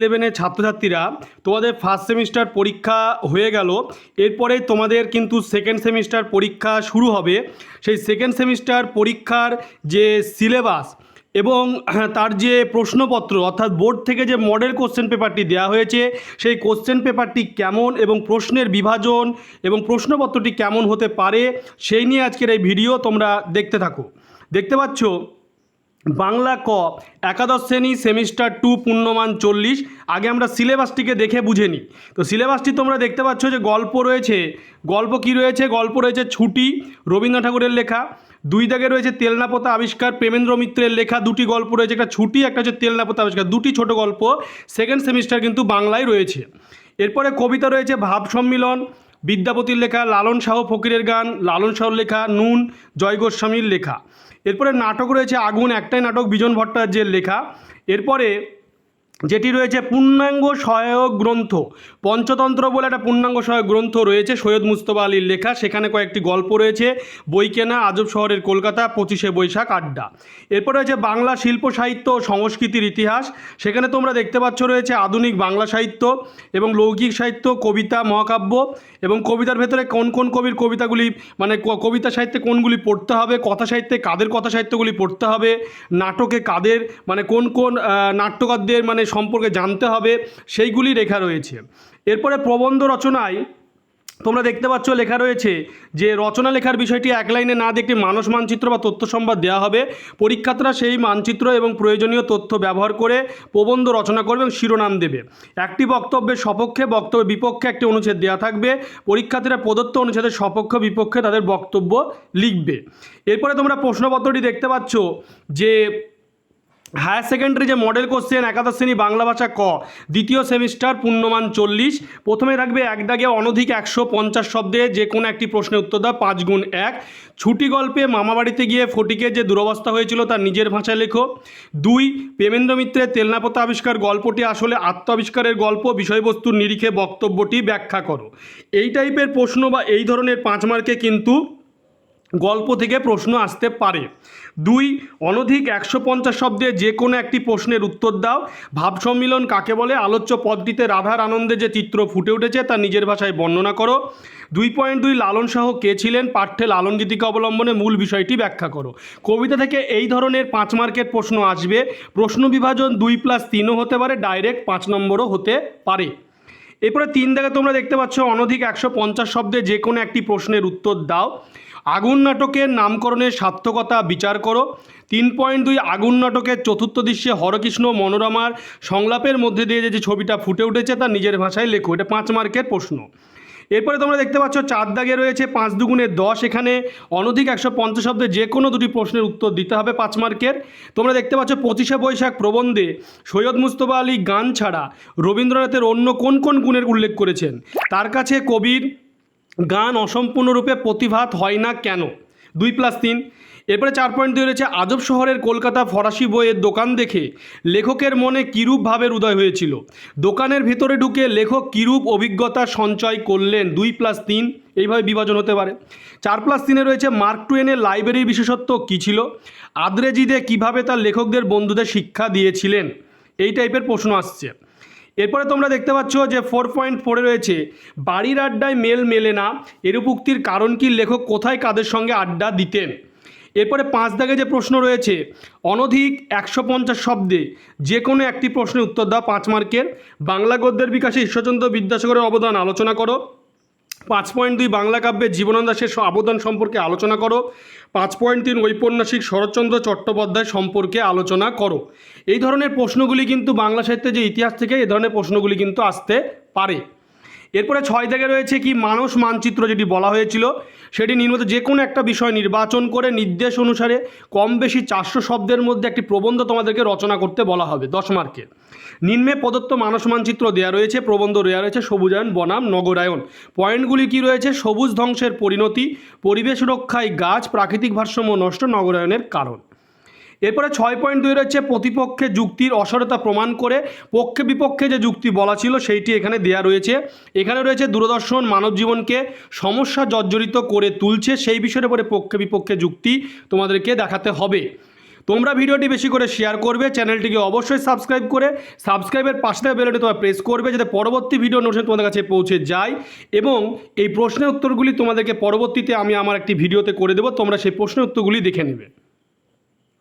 ইলেভেনের ছাত্রছাত্রীরা তোমাদের ফার্স্ট সেমিস্টার পরীক্ষা হয়ে গেল। এরপরে তোমাদের কিন্তু সেকেন্ড সেমিস্টার পরীক্ষা শুরু হবে। সেই সেকেন্ড সেমিস্টার পরীক্ষার যে সিলেবাস এবং তার যে প্রশ্নপত্র অর্থাৎ বোর্ড থেকে যে মডেল কোশ্চেন পেপারটি দেওয়া হয়েছে, সেই কোশ্চেন পেপারটি কেমন এবং প্রশ্নের বিভাজন এবং প্রশ্নপত্রটি কেমন হতে পারে সেই নিয়ে আজকের এই ভিডিও তোমরা দেখতে থাকো। দেখতে পাচ্ছ বাংলা ক একাদশ শ্রেণী সেমিস্টার 2 পূর্ণমান 40। আগে আমরা সিলেবাসটিকে দেখে বুঝে নিই। তো সিলেবাসটি তোমরা দেখতে পাচ্ছ যে গল্প রয়েছে। গল্প কি রয়েছে? গল্প রয়েছে ছুটি, রবীন্দ্রনাথ ঠাকুরের লেখা। দুই দাগে রয়েছে তেলনাপোতা আবিষ্কার, প্রেমেন্দ্র মিত্রের লেখা। দুটি গল্প রয়েছে, একটা ছুটি, একটা হচ্ছে তেলনাপোতা আবিষ্কার। দুটি ছোট গল্প সেকেন্ড সেমিস্টার কিন্তু বাংলায় রয়েছে। এরপরে কবিতা রয়েছে ভাব সম্মিলন, বিদ্যাপতির লেখা, লালন শাহ ফকিরের গান, লালন শাহর লেখা, নুন, জয় গোস্বামীর লেখা। এরপরে নাটক রয়েছে আগুন, একটাই নাটক, বিজন ভট্টাচার্যের লেখা। এরপরে যেটি রয়েছে পূর্ণাঙ্গ সহায়ক গ্রন্থ, পঞ্চতন্ত্র বলে একটা পূর্ণাঙ্গ সহায়ক গ্রন্থ রয়েছে সৈয়দ মুস্তফা আলীর লেখা। সেখানে কয়েকটি গল্প রয়েছে, বই কেনা, আজব শহরের কলকাতা, 25শে বৈশাখ, আড্ডা। এরপর রয়েছে বাংলা শিল্প সাহিত্য ও সংস্কৃতির ইতিহাস। সেখানে তোমরা দেখতে পাচ্ছ রয়েছে আধুনিক বাংলা সাহিত্য এবং লৌকিক সাহিত্য, কবিতা, মহাকাব্য এবং কবিতার ভেতরে কোন কোন কবির কবিতাগুলি মানে কবিতা সাহিত্যে কোনগুলি পড়তে হবে, কথা সাহিত্যে কাদের কথা সাহিত্যগুলি পড়তে হবে, নাটকে কাদের মানে কোন কোন নাট্যকারদের মানে সম্পর্কে জানতে হবে, সেইগুলি লেখা রয়েছে। এরপরে প্রবন্ধ রচনায় তোমরা দেখতে পাচ্ছ লেখা রয়েছে যে রচনা লেখার বিষয়টি এক লাইনে না দিয়ে একটি মানস মানচিত্র বা তথ্য সম্বাদ দেওয়া হবে। পরীক্ষার্থীরা সেই মানচিত্র এবং প্রয়োজনীয় তথ্য ব্যবহার করে প্রবন্ধ রচনা করবে এবং শিরোনাম দেবে। একটি বক্তব্যের সপক্ষে, বক্তব্যের বিপক্ষে একটি অনুচ্ছেদ দেওয়া থাকবে। পরীক্ষার্থীরা প্রদত্ত অনুচ্ছেদের সপক্ষ বিপক্ষে তাদের বক্তব্য লিখবে। এরপরে তোমরা প্রশ্নপত্রটি দেখতে পাচ্ছ যে হায়ার সেকেন্ডারি যে মডেল কোশ্চেন একাদশ শ্রেণী বাংলা ভাষা ক দ্বিতীয় সেমিস্টার পূর্ণমান 40। প্রথমে থাকবে এক দাগে অনধিক 150 শব্দে যে কোনো একটি প্রশ্নের উত্তর দাও 5 গুণ 1। ছুটি গল্পে মামাবাড়িতে গিয়ে ফটিকের যে দুরবস্থা হয়েছিল তার নিজের ভাষায় লেখো। 2 প্রেমেন্দ্র মিত্রের তেলনাপোতা আবিষ্কার গল্পটি আসলে আত্ম আবিষ্কারের গল্প, বিষয়বস্তুর নিরিখে বক্তব্যটি ব্যাখ্যা করো। এই টাইপের প্রশ্ন বা এই ধরনের 5 মার্কে কিন্তু গল্প থেকে প্রশ্ন আসতে পারে। 2 অনধিক 150 শব্দে যে কোনো একটি প্রশ্নের উত্তর দাও। ভাব সম্মিলন কাকে বলে? আলোচ্য পদটিতে রাধার আনন্দে যে চিত্র ফুটে উঠেছে তা নিজের ভাষায় বর্ণনা করো। 2.2 লালন শাহ কে ছিলেন? পাঠ্যে লালন গীতিকা অবলম্বনে মূল বিষয়টি ব্যাখ্যা করো। কবিতা থেকে এই ধরনের 5 মার্কের প্রশ্ন আসবে। প্রশ্ন বিভাজন 2+3ও হতে পারে, ডাইরেক্ট 5 নম্বরও হতে পারে। এরপরে 3 দাগে তোমরা দেখতে পাচ্ছ অনধিক 150 শব্দে যে কোনো একটি প্রশ্নের উত্তর দাও। আগুন নাটকের নামকরণের সার্থকতা বিচার করো। 3.2 আগুন নাটকের চতুর্থ দৃশ্যে হরকৃষ্ণ মনোরমার সংলাপের মধ্যে দিয়ে যে ছবিটা ফুটে উঠেছে তা নিজের ভাষায় লেখো। এটা 5 মার্কের প্রশ্ন। এরপরে তোমরা দেখতে পাচ্ছ 4 দাগে রয়েছে 5 দুগুণে 10। এখানে অনধিক 150 শব্দে যে কোনো দুটি প্রশ্নের উত্তর দিতে হবে 5 মার্কের। তোমরা দেখতে পাচ্ছ 25শে বৈশাখ প্রবন্ধে সৈয়দ মুস্তফা আলী গান ছাড়া রবীন্দ্রনাথের অন্য কোন কোন গুণের উল্লেখ করেছেন? তার কাছে কবির গান অসম্পূর্ণরূপে প্রতিভাত হয় না কেন? 2+3। এরপরে 4.2 রয়েছে আজব শহরের কলকাতা ফরাসি বইয়ের দোকান দেখে লেখকের মনে কিরূপ ভাবের উদয় হয়েছিল? দোকানের ভেতরে ঢুকে লেখক কিরূপ অভিজ্ঞতা সঞ্চয় করলেন? 2+3। এইভাবে বিভাজন হতে পারে। 4+3 রয়েছে মার্ক টুয়েনের লাইব্রেরির বিশেষত্ব কী ছিল? আদ্রেজিদে কিভাবে তার লেখকদের বন্ধুদের শিক্ষা দিয়েছিলেন? এই টাইপের প্রশ্ন আসছে। এরপরে তোমরা দেখতে পাচ্ছ যে 4.4 রয়েছে বাড়ির আড্ডায় মেল মেলে না, এরূপ উক্তির কারণ কি? লেখক কোথায় কাদের সঙ্গে আড্ডা দিতেন? এরপরে 5 দাগে যে প্রশ্ন রয়েছে অনধিক 150 শব্দে যে কোনো একটি প্রশ্নের উত্তর দাও 5 মার্কের। বাংলা গদ্যের বিকাশে ঈশ্বরচন্দ্র বিদ্যাসাগরের অবদান আলোচনা করো। 5.2 বাংলা কাব্যে জীবনানন্দ দাশের অবদান সম্পর্কে আলোচনা করো। 5.3 ঔপন্যাসিক শরৎচন্দ্র চট্টোপাধ্যায় সম্পর্কে আলোচনা করো। এই ধরনের প্রশ্নগুলি কিন্তু বাংলা সাহিত্যে যে ইতিহাস থেকে এই ধরনের প্রশ্নগুলি কিন্তু আসতে পারে। এরপরে 6 দাগে রয়েছে কি মানস মানচিত্র যেটি বলা হয়েছিল সেটি নির্মিত যে কোনো একটা বিষয় নির্বাচন করে নির্দেশ অনুসারে কম বেশি 400 শব্দের মধ্যে একটি প্রবন্ধ তোমাদেরকে রচনা করতে বলা হবে 10 মার্কের। নিম্নে প্রদত্ত মানস মানচিত্র দেওয়া রয়েছে, প্রবন্ধ দেওয়া রয়েছে সবুজায়ন বনাম নগরায়ন। পয়েন্টগুলি কি রয়েছে? সবুজ ধ্বংসের পরিণতি, পরিবেশ রক্ষায় গাছ, প্রাকৃতিক ভারসাম্য নষ্ট, নগরায়নের কারণ। এরপরে 6.2 রয়েছে প্রতিপক্ষে যুক্তির অসারতা প্রমাণ করে পক্ষে বিপক্ষে যে যুক্তি বলা ছিল সেইটি এখানে দেয়া রয়েছে। এখানে রয়েছে দূরদর্শন মানব জীবনকে সমস্যা জর্জরিত করে তুলছে, সেই বিষয়ের উপরে পক্ষে বিপক্ষে যুক্তি তোমাদেরকে দেখাতে হবে। তোমরা ভিডিওটি বেশি করে শেয়ার করবে, চ্যানেলটিকে অবশ্যই সাবস্ক্রাইব করে সাবস্ক্রাইবের পাশে থাকা বেলটি তোমরা প্রেস করবে যাতে পরবর্তী ভিডিও নোটিফিকেশন তোমাদের কাছে পৌঁছে যায়। এবং এই প্রশ্নের উত্তরগুলি তোমাদেরকে পরবর্তীতে আমি আমার একটি ভিডিওতে করে দেবো, তোমরা সেই প্রশ্নের উত্তরগুলি দেখে নেবে।